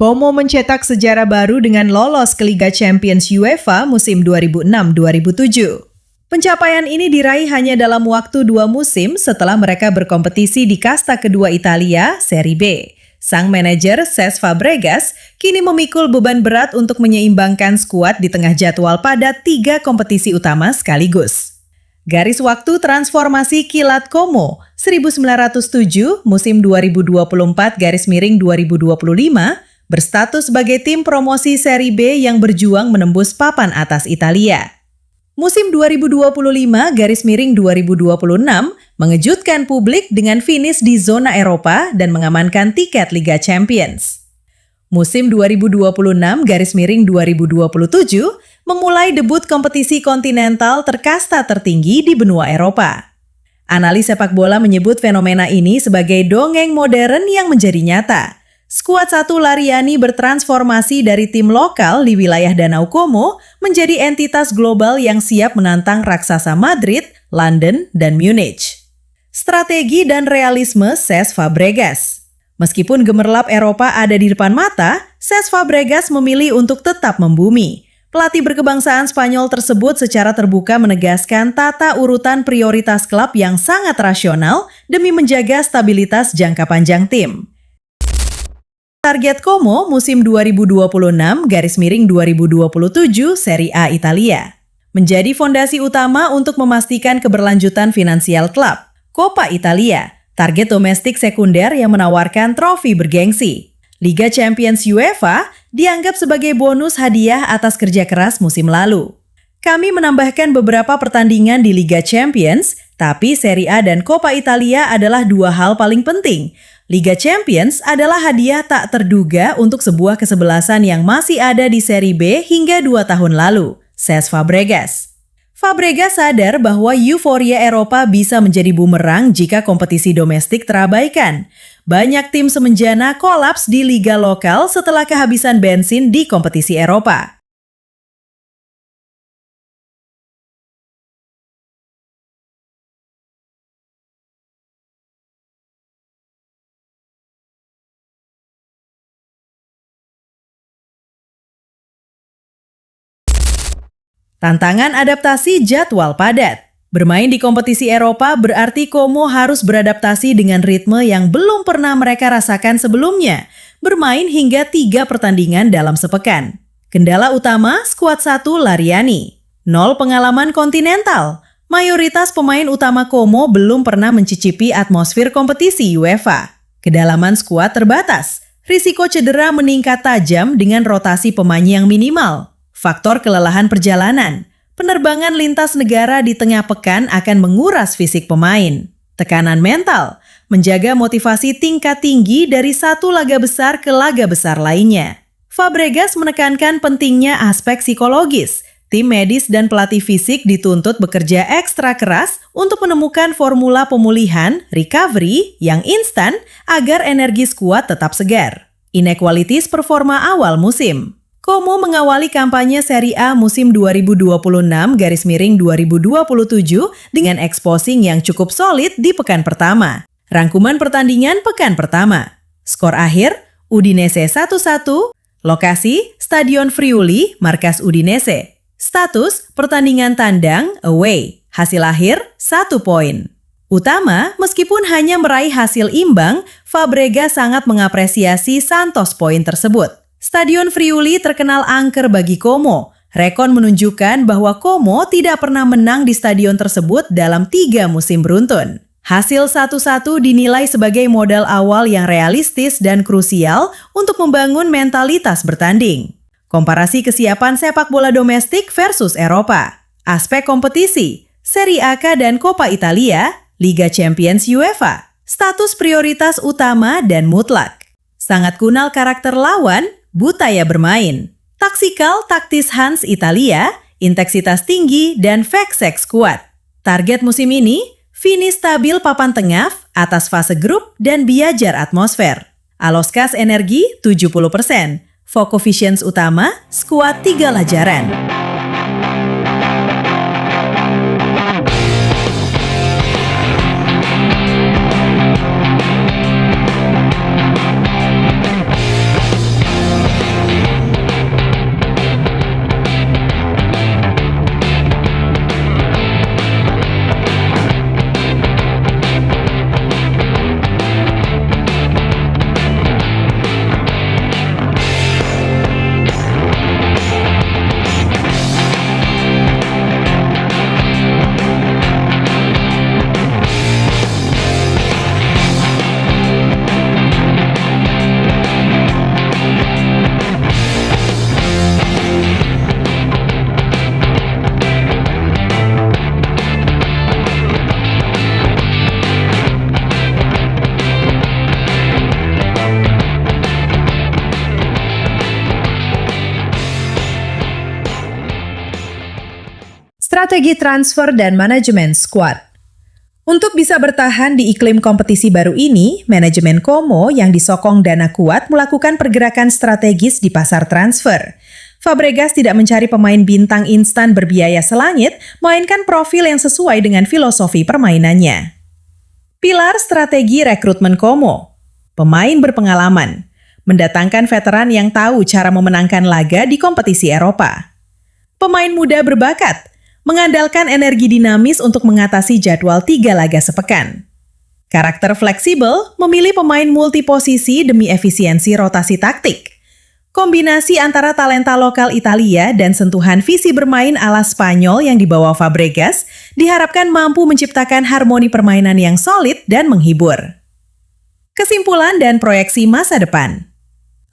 Como mencetak sejarah baru dengan lolos ke Liga Champions UEFA musim 2006-2007. Pencapaian ini diraih hanya dalam waktu 2 musim setelah mereka berkompetisi di kasta kedua Italia, Serie B. Sang manajer Cesc Fabregas kini memikul beban berat untuk menyeimbangkan skuad di tengah jadwal padat 3 kompetisi utama sekaligus. Garis waktu transformasi kilat Como 1907 musim 2024-2025 berstatus sebagai tim promosi Serie B yang berjuang menembus papan atas Italia. Musim 2025-2026 mengejutkan publik dengan finish di zona Eropa dan mengamankan tiket Liga Champions. Musim 2026-2027 memulai debut kompetisi kontinental terkasta tertinggi di benua Eropa. Analis sepak bola menyebut fenomena ini sebagai dongeng modern yang menjadi nyata. Skuad 1 Lariani bertransformasi dari tim lokal di wilayah Danau Como menjadi entitas global yang siap menantang raksasa Madrid, London, dan Munich. Strategi dan realisme Cesc Fabregas. Meskipun gemerlap Eropa ada di depan mata, Cesc Fabregas memilih untuk tetap membumi. Pelatih berkebangsaan Spanyol tersebut secara terbuka menegaskan tata urutan prioritas klub yang sangat rasional demi menjaga stabilitas jangka panjang tim. Target Como musim 2026-2027 Serie A Italia. Menjadi fondasi utama untuk memastikan keberlanjutan finansial klub. Coppa Italia, target domestik sekunder yang menawarkan trofi bergengsi. Liga Champions UEFA dianggap sebagai bonus hadiah atas kerja keras musim lalu. Kami menambahkan beberapa pertandingan di Liga Champions, tapi Serie A dan Coppa Italia adalah 2 hal paling penting. Liga Champions adalah hadiah tak terduga untuk sebuah kesebelasan yang masih ada di Serie B hingga 2 tahun lalu, Cesc Fabregas. Fabregas sadar bahwa euforia Eropa bisa menjadi bumerang jika kompetisi domestik terabaikan. Banyak tim semenjana kolaps di liga lokal setelah kehabisan bensin di kompetisi Eropa. Tantangan adaptasi jadwal padat. Bermain di kompetisi Eropa berarti Como harus beradaptasi dengan ritme yang belum pernah mereka rasakan sebelumnya. Bermain hingga 3 pertandingan dalam sepekan. Kendala utama skuad 1 Lariani. 0 pengalaman kontinental. Mayoritas pemain utama Como belum pernah mencicipi atmosfer kompetisi UEFA. Kedalaman skuad terbatas. Risiko cedera meningkat tajam dengan rotasi pemain yang minimal. Faktor kelelahan perjalanan, penerbangan lintas negara di tengah pekan akan menguras fisik pemain. Tekanan mental, menjaga motivasi tingkat tinggi dari satu laga besar ke laga besar lainnya. Fabregas menekankan pentingnya aspek psikologis. Tim medis dan pelatih fisik dituntut bekerja ekstra keras untuk menemukan formula pemulihan, recovery, yang instan agar energi skuad tetap segar. Inequalities performa awal musim. Como mengawali kampanye Serie A musim 2026-2027 dengan exposing yang cukup solid di pekan pertama. Rangkuman pertandingan pekan pertama. Skor akhir, Udinese 1-1. Lokasi, Stadion Friuli, markas Udinese. Status, pertandingan tandang, away. Hasil akhir, 1 poin. Utama, meskipun hanya meraih hasil imbang, Fabregas sangat mengapresiasi Santos poin tersebut. Stadion Friuli terkenal angker bagi Como. Rekon menunjukkan bahwa Como tidak pernah menang di stadion tersebut dalam 3 musim beruntun. Hasil 1-1 dinilai sebagai modal awal yang realistis dan krusial untuk membangun mentalitas bertanding. Komparasi kesiapan sepak bola domestik versus Eropa. Aspek kompetisi, Serie A dan Coppa Italia, Liga Champions UEFA. Status prioritas utama dan mutlak. Sangat kunal karakter lawan, budaya bermain. Taktikal taktis Hans Italia, intensitas tinggi dan fake-sex kuat. Target musim ini, finish stabil papan tengah, atas fase grup dan biajar atmosfer. Aloskas energi 70%. Focoficients utama, skuad 3 lajaran. strategi transfer dan manajemen skuad. Untuk bisa bertahan di iklim kompetisi baru ini, manajemen Como yang disokong dana kuat melakukan pergerakan strategis di pasar transfer. Fabregas tidak mencari pemain bintang instan berbiaya selangit, melainkan profil yang sesuai dengan filosofi permainannya. Pilar strategi rekrutmen Como. Pemain berpengalaman. Mendatangkan veteran yang tahu cara memenangkan laga di kompetisi Eropa. Pemain muda berbakat. Mengandalkan energi dinamis untuk mengatasi jadwal 3 laga sepekan. Karakter fleksibel, memilih pemain multiposisi demi efisiensi rotasi taktik. Kombinasi antara talenta lokal Italia dan sentuhan visi bermain ala Spanyol yang dibawa Fabregas diharapkan mampu menciptakan harmoni permainan yang solid dan menghibur. Kesimpulan dan proyeksi masa depan.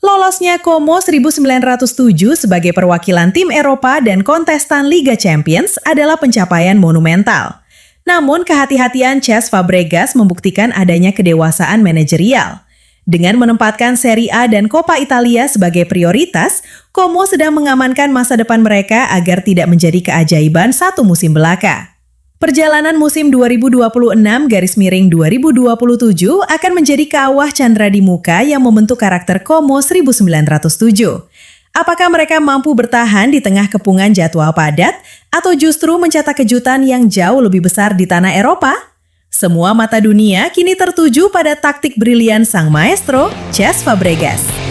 Lolosnya Como 1907 sebagai perwakilan tim Eropa dan kontestan Liga Champions adalah pencapaian monumental. Namun kehati-hatian Cesc Fabregas membuktikan adanya kedewasaan manajerial. Dengan menempatkan Serie A dan Coppa Italia sebagai prioritas, Como sedang mengamankan masa depan mereka agar tidak menjadi keajaiban satu musim belaka. Perjalanan musim 2026-2027 akan menjadi kawah candra di muka yang membentuk karakter Como 1907. Apakah mereka mampu bertahan di tengah kepungan jadwal padat atau justru mencetak kejutan yang jauh lebih besar di tanah Eropa? Semua mata dunia kini tertuju pada taktik brilian sang maestro, Cesc Fabregas.